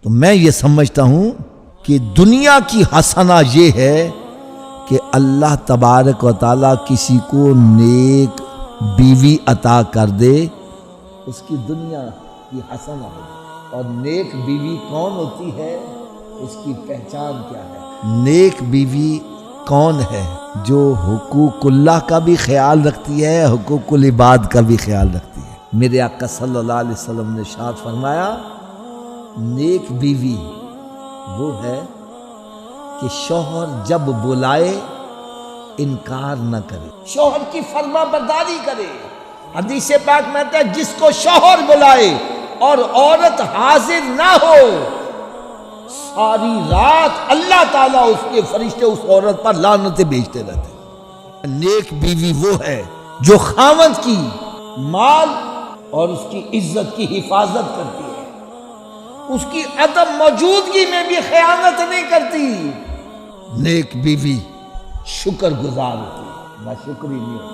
تو میں یہ سمجھتا ہوں کہ دنیا کی حسنہ یہ ہے کہ اللہ تبارک و تعالیٰ کسی کو نیک بیوی عطا کر دے، اس کی دنیا کی حسنہ ہو۔ اور نیک بیوی کون ہوتی ہے، اس کی پہچان کیا ہے؟ نیک بیوی کون ہے؟ جو حقوق اللہ کا بھی خیال رکھتی ہے، حقوق العباد کا بھی خیال رکھتی ہے۔ میرے آقا صلی اللہ علیہ وسلم نے ارشاد فرمایا، نیک بیوی وہ ہے کہ شوہر جب بلائے انکار نہ کرے، شوہر کی فرما برداری کرے۔ حدیث پاک میں آتا ہے جس کو شوہر بلائے اور عورت حاضر نہ ہو، ساری رات اللہ تعالیٰ اس کے فرشتے اس عورت پر لعنتیں بھیجتے رہتے ہیں۔ نیک بیوی وہ ہے جو خاوند کی مال اور اس کی عزت کی حفاظت کرتی ہے، اس کی عدم موجودگی میں بھی خیانت نہیں کرتی۔ نیک بیوی شکر گزار ہوتی ہے، ناشکری نہیں ہوتی۔